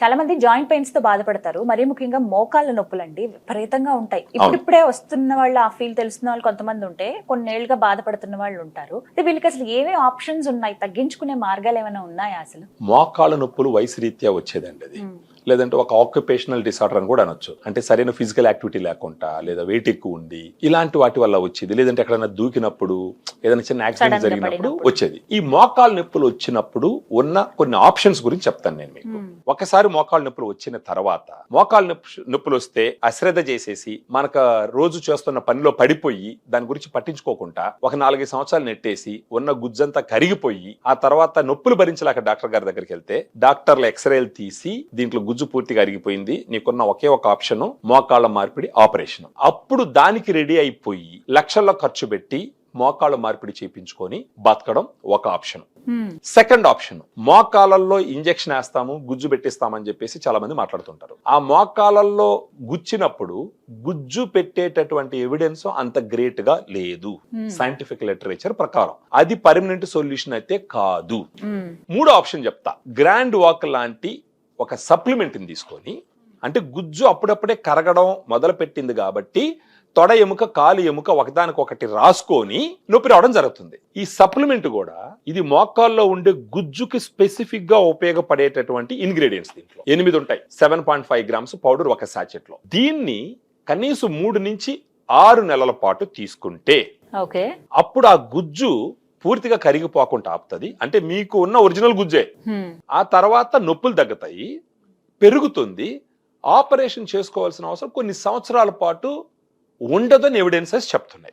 చాలా మంది joint pains తో బాధపడతారు. మరీ ముఖ్యంగా మోకాళ్ళ నొప్పులండి విపరీతంగా ఉంటాయి. ఇప్పుడిప్పుడే వస్తున్న వాళ్ళు ఆ ఫీల్ తెలుస్తున్న వాళ్ళు కొంతమంది ఉంటే, కొన్నేళ్లుగా బాధపడుతున్న వాళ్ళు ఉంటారు. వీళ్ళకి అసలు ఏమేమి ఆప్షన్స్ ఉన్నాయి? తగ్గించుకునే మార్గాలు ఏమైనా ఉన్నాయా అసలు? మోకాళ్ళ నొప్పులు వయసు రీత్యా వచ్చేదండి అది. లేదంటే ఒక ఆక్యుపేషనల్ డిసార్డర్ అని కూడా అనొచ్చు. అంటే సరైన ఫిజికల్ యాక్టివిటీ లేకుండా, లేదా వెయిట్ ఎక్కువ ఉండి, ఇలాంటి వాటి వల్ల వచ్చేది. లేదంటే ఎక్కడైనా దూకినప్పుడు, ఏదైనా చిన్న యాక్సిడెంట్ జరిగినప్పుడు వచ్చేది. ఈ మోకాళ్ళ నొప్పులు వచ్చినప్పుడు ఉన్న కొన్ని ఆప్షన్స్ గురించి చెప్తాను నేను మీకు. ఒకసారి మోకాళ్ళ నొప్పులు వచ్చిన తర్వాత, మోకాళ్ళ నొప్పులు వస్తే అశ్రద్ధ చేసేసి మనకు రోజు చేస్తున్న పనిలో పడిపోయి దాని గురించి పట్టించుకోకుండా ఒక 4-5 సంవత్సరాలు నెట్టేసి ఉన్న గుజ్జంతా కరిగిపోయి, ఆ తర్వాత నొప్పులు భరించలేక డాక్టర్ గారి దగ్గరికి వెళ్తే డాక్టర్లు ఎక్స్రేలు తీసి దీంట్లో గుజ్జు పూర్తిగా అరిగిపోయింది, నీకున్న ఒకే ఒక ఆప్షన్ మోకాళ్ళ మార్పిడి ఆపరేషన్. అప్పుడు దానికి రెడీ అయిపోయి లక్షల్లో ఖర్చు పెట్టి మోకాళ్ళ మార్పిడి చేయించుకొని బతకడం ఒక ఆప్షన్. సెకండ్ ఆప్షన్, మోకాళ్ళల్లో ఇంజెక్షన్ వేస్తాము, గుజ్జు పెట్టిస్తామని చెప్పేసి చాలా మంది మాట్లాడుతుంటారు. ఆ మోకాళ్ళల్లో గుచ్చినప్పుడు గుజ్జు పెట్టేటటువంటి ఎవిడెన్స్ అంత గ్రేట్ గా లేదు సైంటిఫిక్ లిటరేచర్ ప్రకారం. అది పర్మనెంట్ సొల్యూషన్ అయితే కాదు. మూడో ఆప్షన్ చెప్తా. గ్రాండ్ వాక్ లాంటి ఒక సప్లిమెంట్ ని తీసుకొని, అంటే గుజ్జు అప్పుడప్పుడే కరగడం మొదలు పెట్టింది కాబట్టి తొడ ఎముక కాలు ఎముక ఒకదానికొకటి రాసుకొని నొప్పి రావడం జరుగుతుంది. ఈ సప్లిమెంట్ కూడా ఇది మోకాల్లో ఉండే గుజ్జుకి స్పెసిఫిక్ గా ఉపయోగపడేటటువంటి ఇంగ్రీడియంట్స్. దీంట్లో 8 ఉంటాయి. 7.5 grams పౌడర్ ఒక సాచెట్ లో. దీన్ని కనీసం 3 నుంచి 6 నెలల పాటు తీసుకుంటే అప్పుడు ఆ గుజ్జు పూర్తిగా కరిగిపోకుండా ఆపుతుంది. అంటే మీకు ఉన్న ఒరిజినల్ గుజ్జే. ఆ తర్వాత నొప్పులు తగ్గుతాయి, పెరుగుతుంది. ఆపరేషన్ చేసుకోవాల్సిన అవసరం కొన్ని సంవత్సరాల పాటు ఉండదని ఎవిడెన్సెస్ చెప్తున్నాయి.